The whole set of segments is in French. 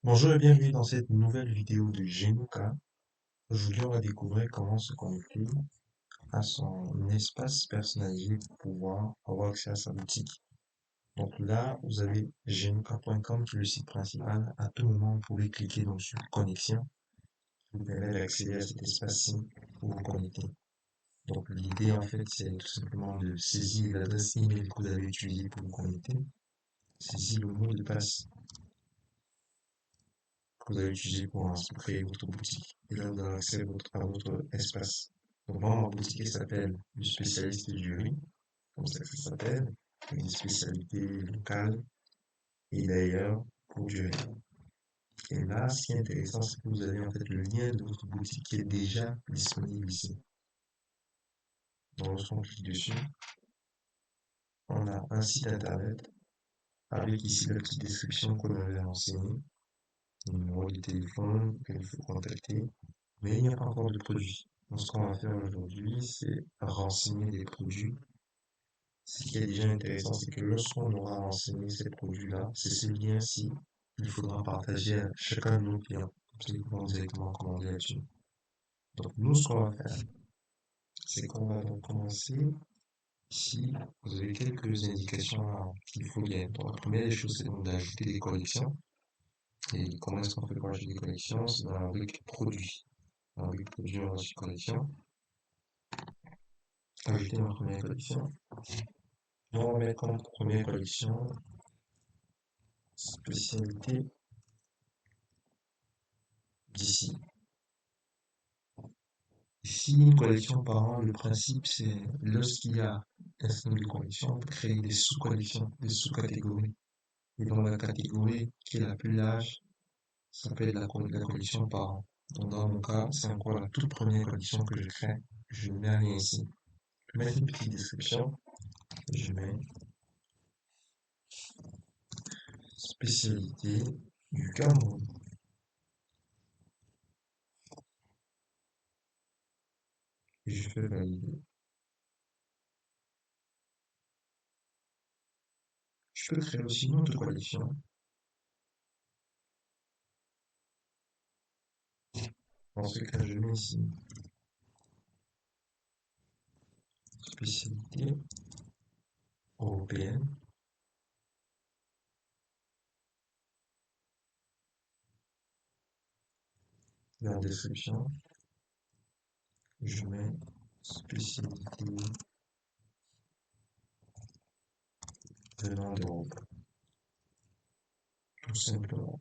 Bonjour et bienvenue dans cette nouvelle vidéo de Genuka. Aujourd'hui, on va découvrir comment se connecter à son espace personnalisé pour pouvoir avoir accès à sa boutique. Donc là, vous avez genuka.com qui est le site principal. À tout moment, vous pouvez cliquer donc sur connexion qui vous permet d'accéder à cet espace-ci pour vous connecter. Donc l'idée en fait, c'est tout simplement de saisir l'adresse email que vous avez utilisée pour vous connecter, saisir le mot de passe que vous allez utiliser pour créer votre boutique. Et là, vous avez accès à votre espace. Donc, moi, ma boutique, elle s'appelle le spécialiste du riz, comme ça que ça s'appelle, avec des spécialités locales et d'ailleurs pour du riz. Et là, ce qui est intéressant, c'est que vous avez en fait le lien de votre boutique qui est déjà disponible ici. Donc, lorsqu'on clique dessus, on a un site internet avec ici la petite description qu'on avait renseignée, le numéro de téléphone qu'il faut contacter, mais il n'y a pas encore de produit. Donc, ce qu'on va faire aujourd'hui, c'est renseigner des produits. Ce qui est déjà intéressant, c'est que lorsqu'on aura renseigné ces produits-là, c'est ce lien-ci qu'il faudra partager à chacun de nos clients. Comme ça, ils pourront directement commander là-dessus. Donc, nous, ce qu'on va faire, c'est qu'on va donc commencer. Ici, vous avez quelques indications qu'il faut lire. Donc, la première des choses, c'est donc d'ajouter des collections. Et comment est-ce qu'on fait pour ajouter des collections? C'est dans la rubrique produits. Dans la rubrique produits, on va sur collection. Ajouter ma première collection. On va mettre comme première collection spécialité d'ici. Ici, une collection par an, le principe c'est lorsqu'il y a un certain nombre de collections, on peut créer des sous-collections, des sous-catégories. Et dans la catégorie qui est la plus large, ça s'appelle la collection par an. Donc dans mon cas, c'est encore la toute première collection que je crée. Je mets rien ici. Je mets une petite description. Je mets spécialité du Cameroun. Et je fais valider. Je peux créer aussi une autre collection. Dans ce cas, je mets ici spécialité européenne. Dans la description, je mets spécialité venant d'Europe, tout simplement.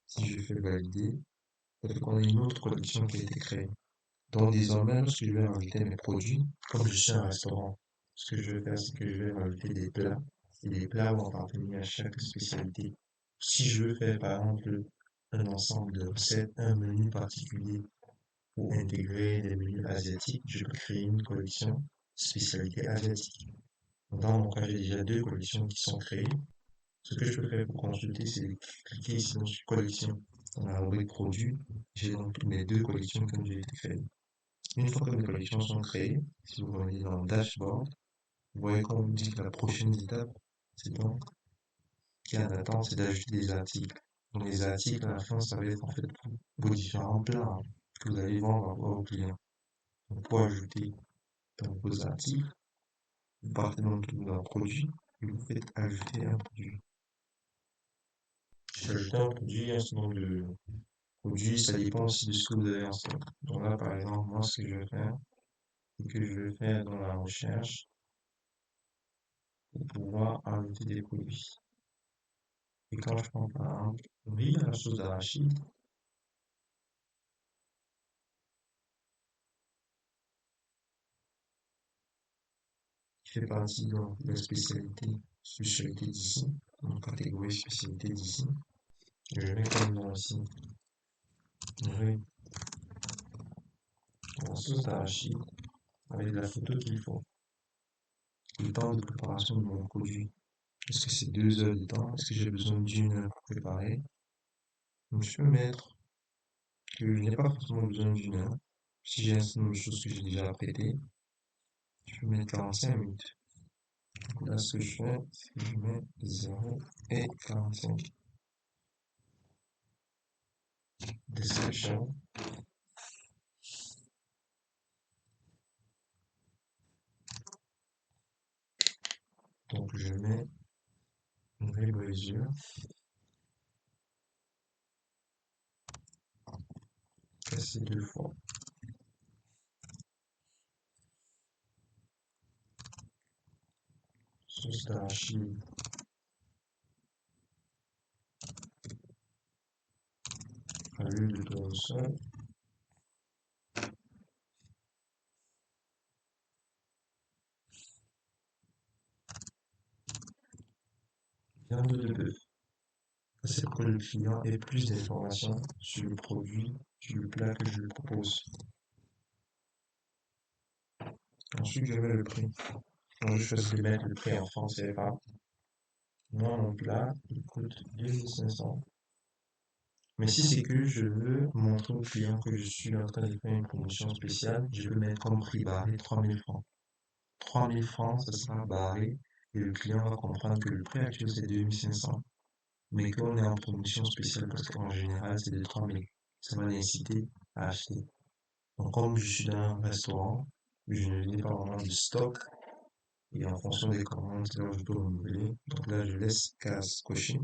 Si je fais valider, ça fait qu'on a une autre collection qui a été créée. Donc désormais, lorsque je vais rajouter mes produits, comme je suis un restaurant, ce que je vais faire, c'est que je vais rajouter des plats, et les plats vont appartenir à chaque spécialité. Si je veux faire par exemple un ensemble de recettes, un menu particulier pour intégrer des menus asiatiques, je peux créer une collection spécialité asiatique. Dans mon cas, j'ai déjà deux collections qui sont créées. Ce que je peux faire pour consulter, c'est de cliquer ici sur collection. Dans la rubrique produits, j'ai donc toutes mes deux collections qui ont déjà été créées. Une fois que mes collections sont créées, si vous voyez dans le dashboard, vous voyez qu'on vous dit que la prochaine étape, c'est donc, qui est en attente, c'est d'ajouter des articles. Donc les articles, à la fin, ça va être en fait vos différents plats que vous allez vendre à vos clients. Donc pour ajouter dans vos articles, vous partez dans un produit et vous faites ajouter un produit. J'ai ajouté un produit, un certain nombre de produits, ça dépend aussi de ce que vous avez en stock. Donc là, par exemple, moi, ce que je vais faire, c'est que je vais faire dans la recherche pour pouvoir ajouter des produits. Et quand je prends par exemple, riz à la sauce d'arachide, qui fait partie de la spécialité d'ici, une catégorie spécialité d'ici, je mets comme nom ici, riz à la sauce d'arachide, avec la photo qu'il faut, le temps de préparation de mon produit. Est-ce que c'est 2 heures de temps? Est-ce que j'ai besoin d'une heure pour préparer? Donc, je peux mettre que je n'ai pas forcément besoin d'une heure. Si j'ai un certain nombre de choses que j'ai déjà apprêtées, je peux mettre 45 minutes. Donc là, ce que je fais, c'est que je mets 0 et 45. description. Donc je mets une rébrésure, cassée 2 fois. Sauce d'arachide, à l'huile de tournesol, viande de bœuf. C'est pour que le client ait plus d'informations sur le produit, sur le plat que je lui propose. Ensuite, je mets le prix. Donc, je choisis de mettre le prix en francs CFA. Moi, mon plat, il coûte 2500. Mais si c'est que je veux montrer au client que je suis en train de faire une promotion spéciale, je peux mettre comme prix barré 3000 francs. 3000 francs, ça sera barré et le client va comprendre que le prix actuel c'est 2500, mais qu'on est en promotion spéciale parce qu'en général c'est de 3000. Ça va l'inciter à acheter. Donc comme je suis dans un restaurant, je n'ai pas vraiment de stock et en fonction des commandes, là je peux renouveler. Donc là je laisse case cochée.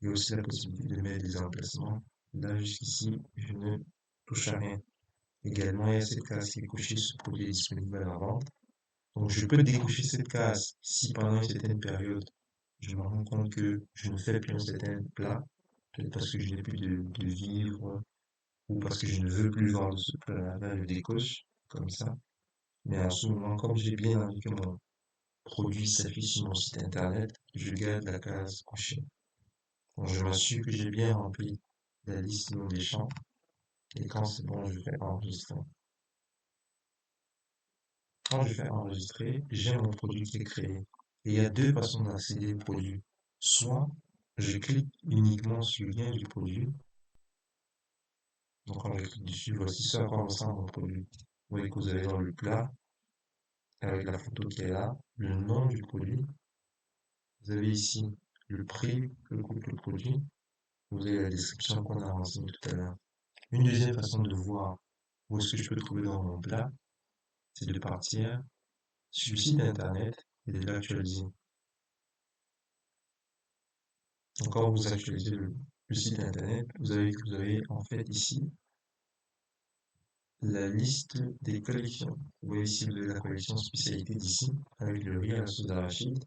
Il y a aussi la possibilité de mettre des emplacements. Là jusqu'ici, je ne touche à rien. Également, il y a cette case qui est cochée, ce produit est disponible à la vente. Donc, je peux décocher cette case si pendant une certaine période, je me rends compte que je ne fais plus un certain plat, peut-être parce que je n'ai plus de vivres ou parce que je ne veux plus vendre ce plat. Là, je décoche comme ça. Mais en ce moment, comme j'ai bien envie que mon produit s'affiche sur mon site internet, je garde la case cochée. Donc, je m'assure que j'ai bien rempli la liste non des champs et quand c'est bon, je fais enregistrer. Quand je fais enregistrer, j'ai mon produit qui est créé. Et il y a deux façons d'accéder au produit. Soit je clique uniquement sur le lien du produit. Donc quand je clique dessus, voici ce à quoi ressemble mon produit. Vous voyez que vous avez dans le plat, avec la photo qui est là, le nom du produit. Vous avez ici le prix que coûte le produit. Vous avez la description qu'on a renseignée tout à l'heure. Une deuxième façon de voir où est-ce que je peux trouver dans mon plat, c'est de partir sur le site internet et de l'actualiser. Donc, quand vous actualisez le site internet, vous avez en fait ici la liste des collections. Vous voyez ici, vous avez la collection spécialité d'ici, avec le riz à la sauce d'arachide.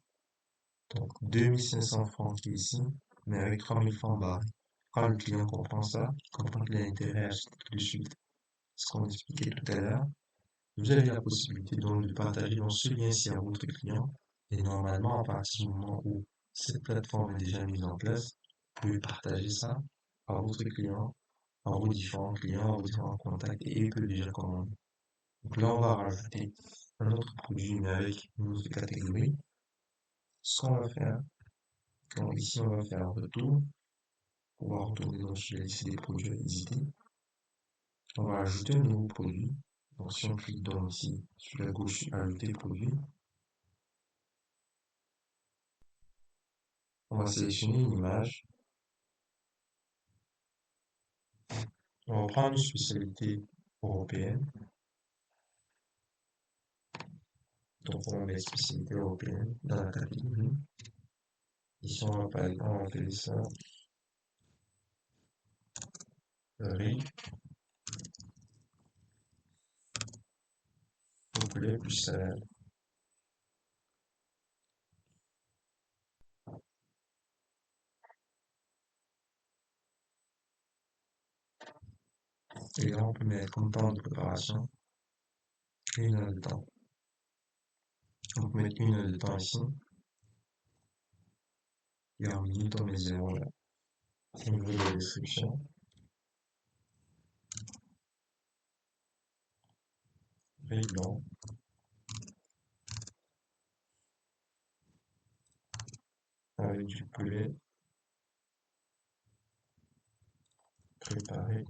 Donc 2500 francs qui est ici, mais avec 3000 francs barres. Quand le client comprend ça, il comprend qu'il a intérêt à acheter tout de suite. Ce qu'on expliquait tout à l'heure, vous avez la possibilité donc de partager dans ce lien-ci à votre client. Et normalement, à partir du moment où cette plateforme est déjà mise en place, vous pouvez partager ça à votre client, à vos différents clients, à vos différents contacts et eux peuvent déjà commander. Donc là, on va rajouter un autre produit, mais avec une autre catégorie. Ce qu'on va faire, donc ici, on va faire un retour. On va retourner dans sur la liste des produits à visiter. On va ajouter un nouveau produit. Donc si on clique donc ici, sur la gauche, ajouter produit, on va sélectionner une image. On va prendre une spécialité européenne. Donc on va mettre spécialité européenne dans la catégorie. Ici on va appeler ça riz au poulet plus salade. Et là on peut mettre comme temps de préparation 1 heure de temps. On peut mettre 1 heure de temps ici. Et en minute on met 0 là. Au niveau de la description. Riz blanc. Avec du poulet préparé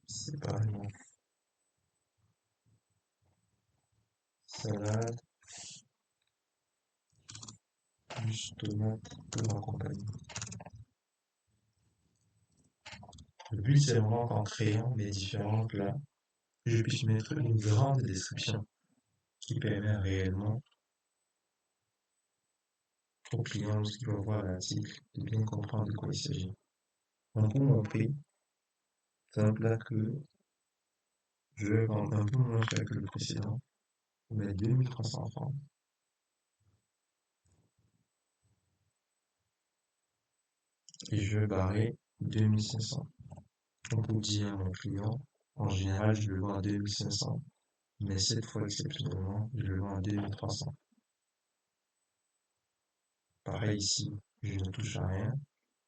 séparément. Salade plus tomate pour accompagner. Le but, c'est vraiment qu'en créant les différents plats, je puisse mettre une grande description qui permet réellement au client, lorsqu'il va voir l'article, de bien comprendre de quoi il s'agit. Donc, pour mon prix, c'est un plat que je vais vendre un peu moins cher que le précédent, mais 2300 francs. Et je vais barrer 2500. Donc, pour dire à mon client, en général, je le vends à 2500, mais cette fois, exceptionnellement, je le vends à 2300. Pareil ici, je ne touche à rien,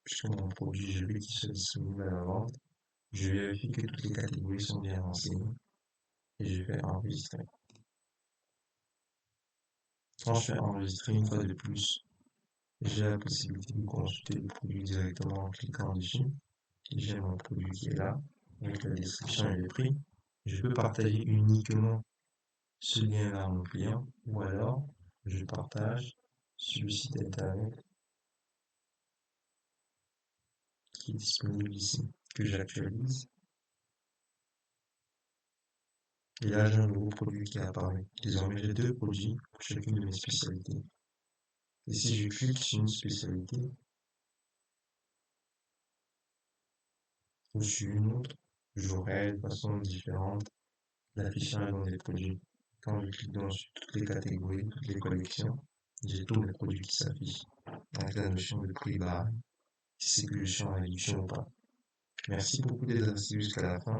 puisque mon produit, je veux qu'il soit disponible à la vente. Je vérifie que toutes les catégories sont bien renseignées et je vais enregistrer. Quand je fais enregistrer une fois de plus, j'ai la possibilité de consulter le produit directement en cliquant dessus. Et j'ai mon produit qui est là, avec la description et les prix. Je peux partager uniquement ce lien-là à mon client, ou alors je partage sur le site internet qui est disponible ici, que j'actualise. Et là, j'ai un nouveau produit qui est apparu. Désormais, j'ai deux produits pour chacune de mes spécialités. Et si je clique sur une spécialité ou sur une autre, j'aurai de façon différente l'affichage dans les produits. Quand je clique dans sur toutes les catégories, toutes les collections, j'ai tous mes produits qui s'affichent avec la notion de prix barre, si c'est que je suis en réduction ou pas. Merci beaucoup d'être resté jusqu'à la fin.